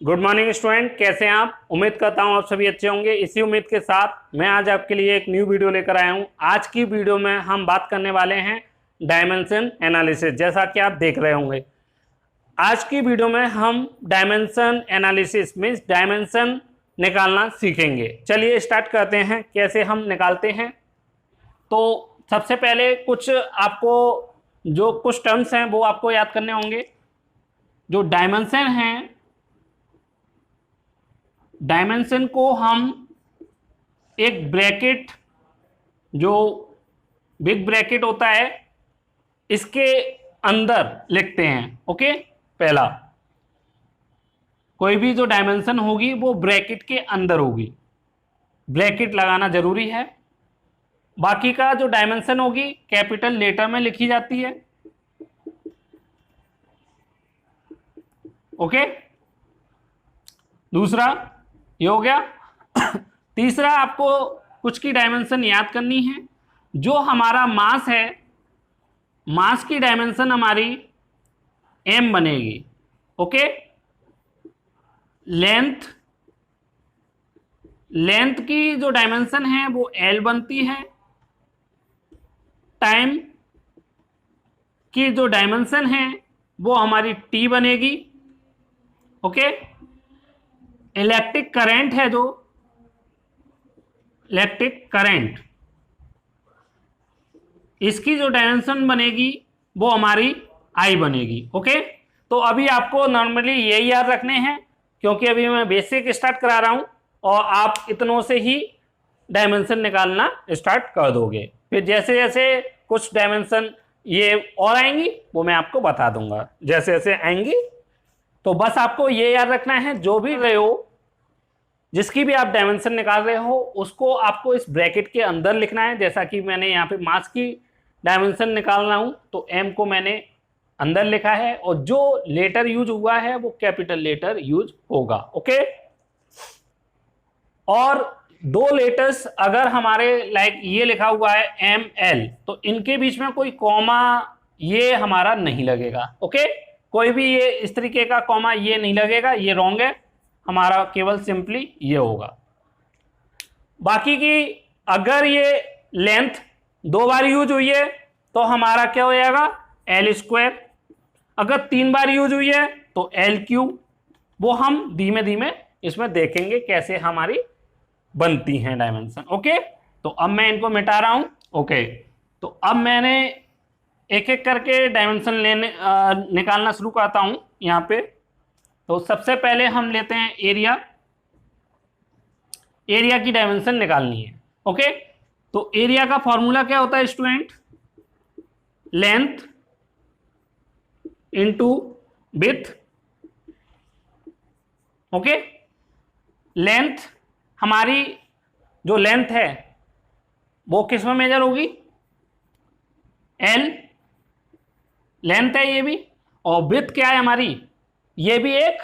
Good morning student, कैसे हैं आप। उम्मीद करता हूं आप सभी अच्छे होंगे। इसी उम्मीद के साथ मैं आज आपके लिए एक न्यू वीडियो लेकर आया हूं। आज की वीडियो में हम बात करने वाले हैं डायमेंशन एनालिसिस। जैसा कि आप देख रहे होंगे, आज की वीडियो में हम डायमेंशन एनालिसिस मीन्स डायमेंशन निकालना सीखेंगे। चलिए स्टार्ट करते हैं कैसे हम निकालते हैं। तो सबसे पहले कुछ आपको जो कुछ टर्म्स हैं वो आपको याद करने होंगे। जो डायमेंशन हैं, डायमेंशन को हम एक ब्रैकेट, जो बिग ब्रैकेट होता है, इसके अंदर लिखते हैं। ओके, पहला कोई भी जो डायमेंशन होगी वो ब्रैकेट के अंदर होगी, ब्रैकेट लगाना जरूरी है। बाकी का जो डायमेंशन होगी कैपिटल लेटर में लिखी जाती है। ओके, दूसरा ये हो गया। तीसरा आपको कुछ की डायमेंशन याद करनी है। जो हमारा मास है, मास की डायमेंशन हमारी m बनेगी। ओके, लेंथ की जो डायमेंशन है वो l बनती है। टाइम की जो डायमेंशन है वो हमारी t बनेगी। ओके, इलेक्ट्रिक करंट है, जो इलेक्ट्रिक करंट, इसकी जो डायमेंशन बनेगी वो हमारी I बनेगी। ओके, तो अभी आपको नॉर्मली ये याद रखने हैं, क्योंकि अभी मैं बेसिक स्टार्ट करा रहा हूं और आप इतनों से ही डायमेंशन निकालना स्टार्ट कर दोगे। फिर जैसे जैसे कुछ डायमेंशन ये और आएंगी वो मैं आपको बता दूंगा जैसे जैसे आएंगी। तो बस आपको ये याद रखना है, जो भी रहे हो, जिसकी भी आप डायमेंशन निकाल रहे हो, उसको आपको इस ब्रैकेट के अंदर लिखना है। जैसा कि मैंने यहाँ पे मास की डायमेंशन निकाल रहा हूं तो m को मैंने अंदर लिखा है और जो लेटर यूज हुआ है वो कैपिटल लेटर यूज होगा। ओके, और दो लेटर्स अगर हमारे लाइक ये लिखा हुआ है ML, तो इनके बीच में कोई कॉमा ये हमारा नहीं लगेगा। ओके, कोई भी ये इस तरीके का कॉमा ये नहीं लगेगा, ये रॉन्ग है। हमारा केवल सिंपली ये होगा। बाकी की अगर ये लेंथ दो बार यूज हुई है तो हमारा क्या हो जाएगा, L²। अगर 3 बार यूज हुई है तो L3। वो हम धीमे धीमे इसमें देखेंगे कैसे हमारी बनती हैं डायमेंशन। ओके, तो अब मैं इनको मिटा रहा हूं। ओके, तो अब मैंने एक एक करके डायमेंशन निकालना शुरू करता हूं यहाँ पे। तो सबसे पहले हम लेते हैं एरिया। एरिया की डायमेंशन निकालनी है। ओके, तो एरिया का फॉर्मूला क्या होता है student, length into width. Okay, length हमारी जो लेंथ है वो किस में मेजर होगी, L लेंथ है ये भी, और विड्थ क्या है हमारी, ये भी एक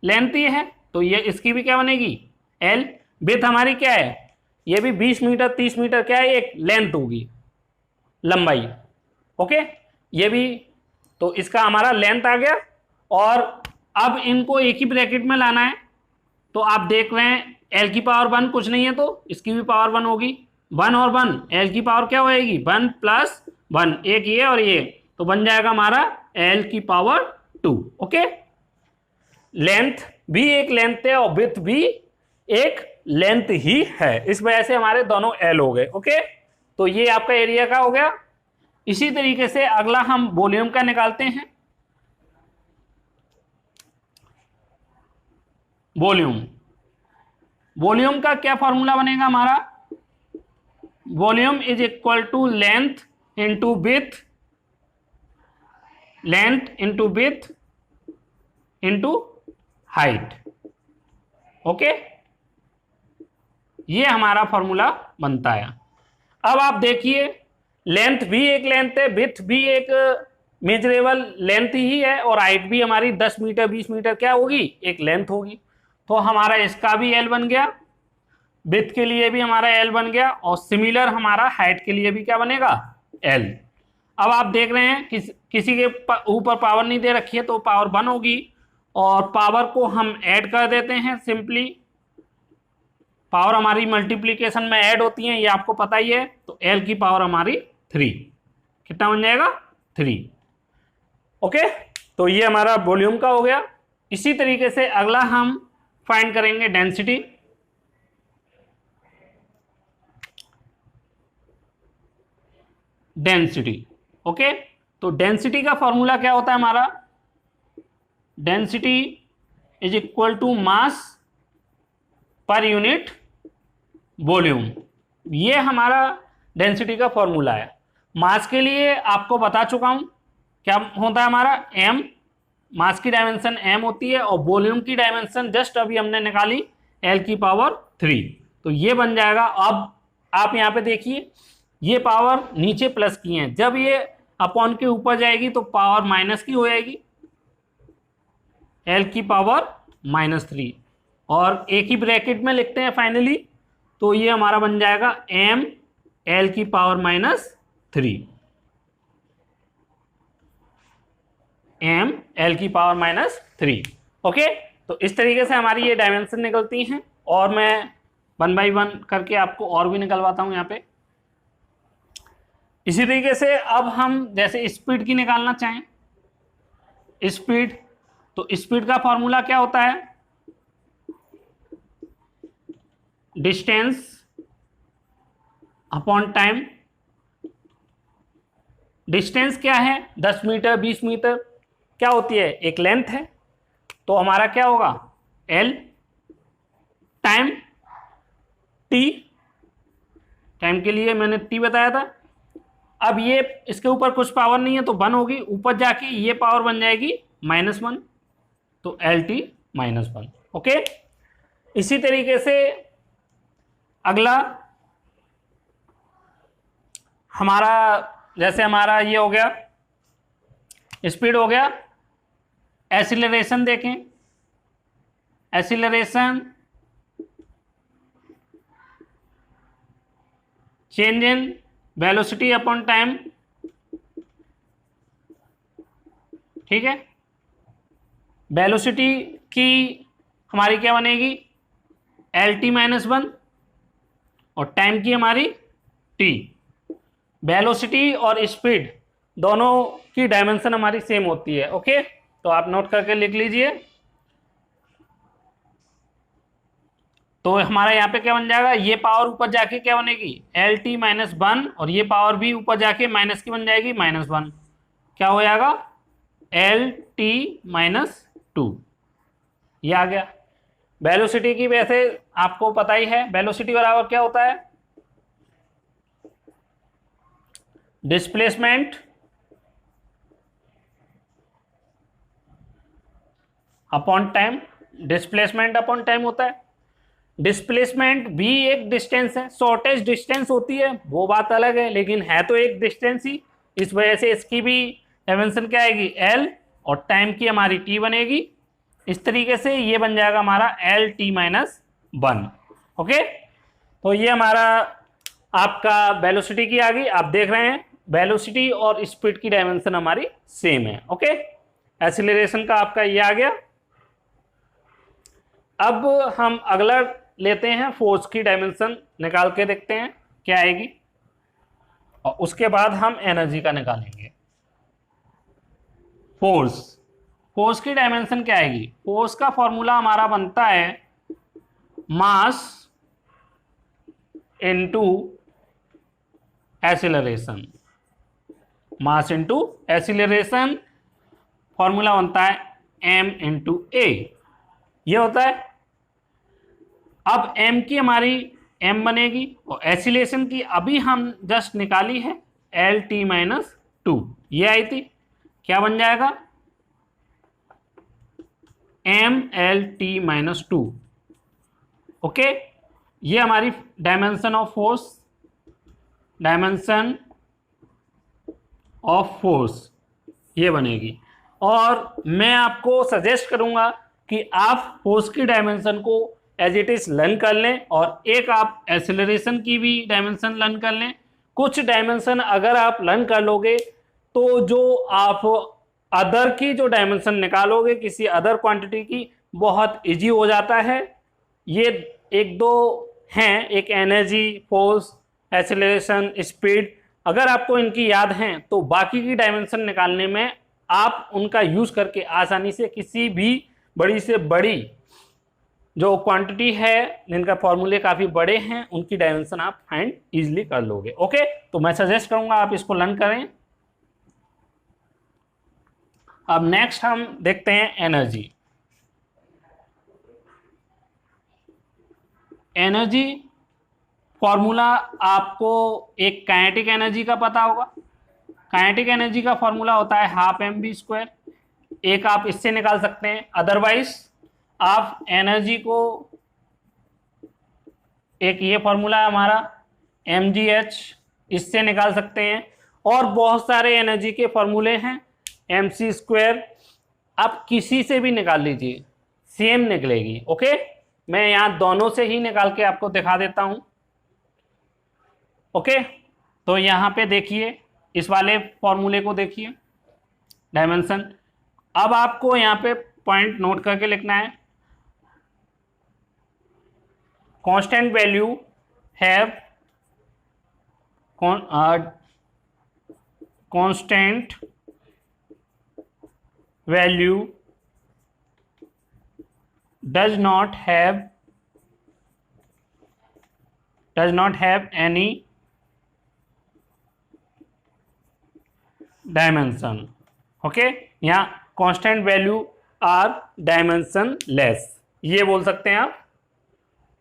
लेंथ ही है, तो ये इसकी भी क्या बनेगी, L। विड्थ हमारी क्या है, ये भी 20 मीटर 30 मीटर क्या है, एक लेंथ होगी, लंबाई। ओके, ये भी, तो इसका हमारा लेंथ आ गया। और अब इनको एक ही ब्रैकेट में लाना है। तो आप देख रहे हैं L की पावर 1 कुछ नहीं है तो इसकी भी पावर 1 होगी। 1 और 1, L की पावर क्या होएगी, 1 + 1, एक ये और ये, तो बन जाएगा हमारा L की पावर 2। ओके, लेंथ भी एक लेंथ है और विड्थ भी एक लेंथ ही है, इस वजह से हमारे दोनों L हो गए। ओके, तो ये आपका एरिया का हो गया। इसी तरीके से अगला हम वॉल्यूम का निकालते हैं। वॉल्यूम का क्या फॉर्मूला बनेगा हमारा, volume is equal to length into width, length into width into height. Okay, ये हमारा फॉर्मूला बनता है। अब आप देखिए, लेंथ भी एक लेंथ है, विड्थ भी एक मेजरेबल लेंथ ही है, और हाइट भी हमारी 10 मीटर 20 मीटर क्या होगी, एक लेंथ होगी। तो हमारा इसका भी L बन गया, विड्थ के लिए भी हमारा L बन गया, और सिमिलर हमारा हाइट के लिए भी क्या बनेगा, L। अब आप देख रहे हैं किसी के ऊपर पावर नहीं दे रखी है तो पावर 1 होगी, और पावर को हम ऐड कर देते हैं सिंपली। पावर हमारी मल्टीप्लीकेशन में ऐड होती है, ये आपको पता ही है। तो L की पावर हमारी 3, कितना बन जाएगा 3। ओके, तो ये हमारा वॉल्यूम का हो गया। इसी तरीके से अगला हम फाइंड करेंगे डेंसिटी। डेंसिटी, ओके, तो डेंसिटी का फॉर्मूला क्या होता है हमारा? Density is equal to mass per unit volume. ये हमारा डेंसिटी का फॉर्मूला है। मास के लिए आपको बता चुका हूं क्या होता है हमारा, m, मास की डायमेंशन m होती है, और वॉल्यूम की डायमेंशन जस्ट अभी हमने निकाली L की पावर 3। तो ये बन जाएगा। अब आप यहाँ पे देखिए, ये पावर नीचे प्लस की है, जब ये अपॉन के ऊपर जाएगी तो पावर माइनस की हो जाएगी, L की पावर -3, और एक ही ब्रैकेट में लिखते हैं फाइनली। तो ये हमारा बन जाएगा m L की पावर -3, m L की पावर -3। ओके, तो इस तरीके से हमारी ये डायमेंशन निकलती हैं, और मैं 1 बाई 1 करके आपको और भी निकलवाता हूं यहाँ पे। इसी तरीके से अब हम जैसे स्पीड की निकालना चाहें, स्पीड, तो स्पीड का फॉर्मूला क्या होता है? Distance upon time. डिस्टेंस क्या है? 10 मीटर, 20 मीटर क्या होती है? एक लेंथ है। तो हमारा क्या होगा? L, टाइम T, टाइम के लिए मैंने T बताया था। अब ये इसके ऊपर कुछ पावर नहीं है तो 1 होगी, ऊपर जाके ये पावर बन जाएगी -1, तो LT -1। ओके, इसी तरीके से अगला हमारा, जैसे हमारा ये हो गया, स्पीड हो गया। एक्सीलरेशन देखें, acceleration change in velocity upon time, ठीक है। वेलोसिटी की हमारी क्या बनेगी? LT -1, और टाइम की हमारी T। वेलोसिटी और स्पीड दोनों की डायमेंशन हमारी सेम होती है। ओके, तो आप नोट करके लिख लीजिए। तो हमारा यहाँ पे क्या बन जाएगा? ये पावर ऊपर जाके क्या बनेगी? LT -1, और ये पावर भी ऊपर जाके माइनस की बन जाएगी -1, क्या हो जाएगा? LT -2। ये आ गया। वेलोसिटी की वैसे आपको पता ही है, वेलोसिटी बराबर क्या होता है? Displacement upon time. Displacement upon time होता है। डिस्प्लेसमेंट भी एक डिस्टेंस है, शॉर्टेस्ट डिस्टेंस होती है वो बात अलग है, लेकिन है तो एक डिस्टेंस ही। इस वजह से इसकी भी डायमेंशन क्या आएगी? L, और टाइम की हमारी T बनेगी। इस तरीके से ये बन जाएगा हमारा LT -1। ओके, तो ये हमारा आपका वेलोसिटी की आ गई। आप देख रहे हैं वेलोसिटी और स्पीड की डायमेंशन हमारी सेम है। ओके, एक्सीलरेशन का आपका ये आ गया। अब हम अगला लेते हैं, फोर्स की डायमेंशन निकाल के देखते हैं क्या आएगी, और उसके बाद हम एनर्जी का निकालेंगे। फोर्स, फोर्स की डायमेंशन क्या आएगी? फोर्स का फॉर्मूला हमारा बनता है mass into acceleration. Mass into acceleration formula बनता है m इंटू ए, ये होता है। अब m की हमारी m बनेगी, और एक्सीलरेशन की अभी हम जस्ट निकाली है LT -2, ये आई थी। क्या बन जाएगा? MLT -2। ओके, ये हमारी dimension of force, dimension of force ये बनेगी। और मैं आपको सजेस्ट करूंगा कि आप फोर्स की डायमेंशन को एज इट इज लर्न कर लें, और एक आप एक्सेलरेशन की भी डायमेंशन लर्न कर लें। कुछ डायमेंशन अगर आप लर्न कर लोगे तो जो आप अदर की जो डायमेंशन निकालोगे किसी अदर क्वांटिटी की, बहुत इजी हो जाता है। ये एक दो हैं, एक एनर्जी, फोर्स, एक्सेलरेशन, स्पीड, अगर आपको इनकी याद हैं तो बाकी की डायमेंशन निकालने में आप उनका यूज करके आसानी से किसी भी बड़ी से बड़ी जो क्वांटिटी है जिनका फॉर्मूले काफी बड़े हैं उनकी डायमेंशन आप फाइंड इजीली कर लोगे। ओके, तो मैं सजेस्ट करूंगा आप इसको लर्न करें। अब नेक्स्ट हम देखते हैं एनर्जी। एनर्जी फॉर्मूला आपको एक काइनेटिक एनर्जी का पता होगा। काइनेटिक एनर्जी का फॉर्मूला होता है हाफ mv²। एक आप इससे निकाल सकते हैं, अदरवाइज आप एनर्जी को, एक ये फॉर्मूला है हमारा mgh, इससे निकाल सकते हैं। और बहुत सारे एनर्जी के फॉर्मूले हैं, mc², आप किसी से भी निकाल लीजिए, सेम निकलेगी। ओके, मैं यहां दोनों से ही निकाल के आपको दिखा देता हूं। ओके, तो यहां पे देखिए, इस वाले फॉर्मूले को देखिए, डायमेंशन। अब आपको यहां पे पॉइंट नोट करके लिखना है, constant value have constant value does not have any dimension। Okay, यहाँ constant value are dimensionless, ये बोल सकते हैं आप।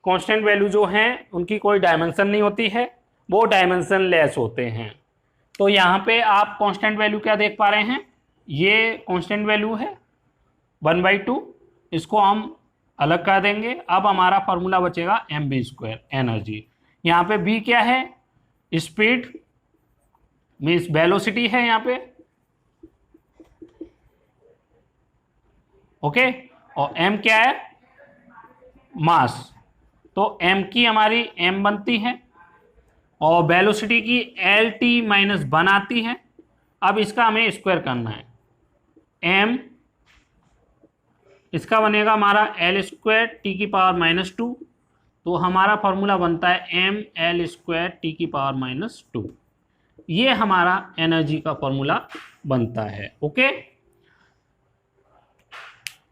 कांस्टेंट वैल्यू जो हैं उनकी कोई डायमेंशन नहीं होती है, वो डायमेंशन लेस होते हैं। तो यहाँ पे आप कांस्टेंट वैल्यू क्या देख पा रहे हैं, ये कांस्टेंट वैल्यू है 1/2, इसको हम अलग कर देंगे। अब हमारा फॉर्मूला बचेगा mv² एनर्जी। यहाँ पे b क्या है, स्पीड मीन्स वेलोसिटी है यहाँ पे। ओके, और m क्या है, मास। तो m की हमारी m बनती है और वेलोसिटी की LT-1 आती है। अब इसका हमें स्क्वायर करना है, m इसका बनेगा हमारा L² T⁻²। तो हमारा फॉर्मूला बनता है mL² T⁻²। ये हमारा एनर्जी का फॉर्मूला बनता है। ओके,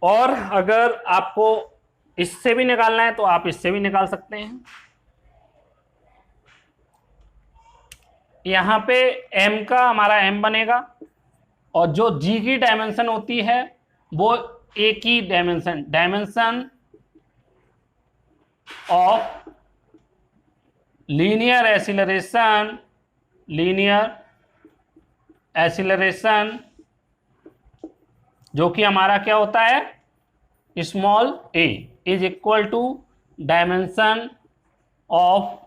और अगर आपको इससे भी निकालना है तो आप इससे भी निकाल सकते हैं। यहां पे m का हमारा m बनेगा और जो g की डायमेंशन होती है वो एक ही डायमेंशन ऑफ लीनियर एक्सीलरेशन, जो कि हमारा क्या होता है, small a is equal to dimension of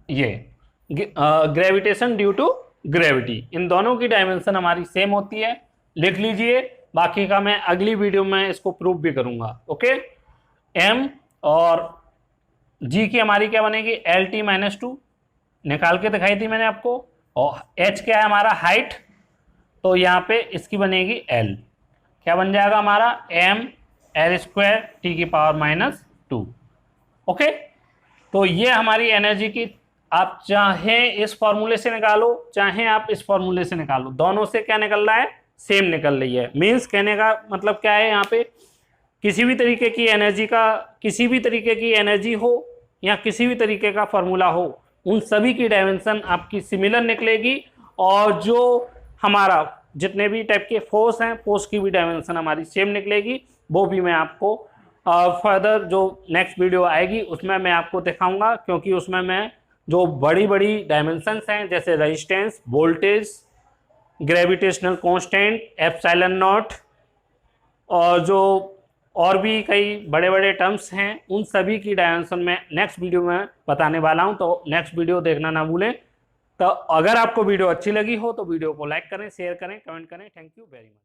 ये ग्रेविटेशन ड्यू टू ग्रेविटी। इन दोनों की डायमेंशन हमारी सेम होती है, लिख लीजिए। बाकी का मैं अगली वीडियो में इसको प्रूव भी करूंगा। ओके, m और g की हमारी क्या बनेगी, LT-2 निकाल के दिखाई थी मैंने आपको, और h क्या है हमारा हाइट, तो यहाँ पे इसकी बनेगी l, क्या बन जाएगा हमारा mL² T⁻²। ओके, तो ये हमारी एनर्जी की, आप चाहे इस फॉर्मूले से निकालो चाहे आप इस फॉर्मूले से निकालो, दोनों से क्या निकल रहा है, सेम निकल रही है। मीन्स कहने का मतलब क्या है, यहाँ पे किसी भी तरीके की एनर्जी हो या किसी भी तरीके का फॉर्मूला हो, उन सभी की डायमेंशन आपकी सिमिलर निकलेगी। और जो हमारा जितने भी टाइप के फोर्स हैं, फोर्स की भी डायमेंशन हमारी सेम निकलेगी। वो भी मैं आपको फर्दर जो नेक्स्ट वीडियो आएगी उसमें मैं आपको दिखाऊंगा, क्योंकि उसमें मैं जो बड़ी बड़ी डायमेंशंस हैं जैसे रेजिस्टेंस, वोल्टेज, ग्रेविटेशनल कांस्टेंट, ε0 और जो और भी कई बड़े बड़े टर्म्स हैं, उन सभी की डायमेंशन में नेक्स्ट वीडियो में बताने वाला हूं। तो नेक्स्ट वीडियो देखना ना भूलें। तो अगर आपको वीडियो अच्छी लगी हो तो वीडियो को लाइक करें, शेयर करें, कमेंट करें। Thank you very much.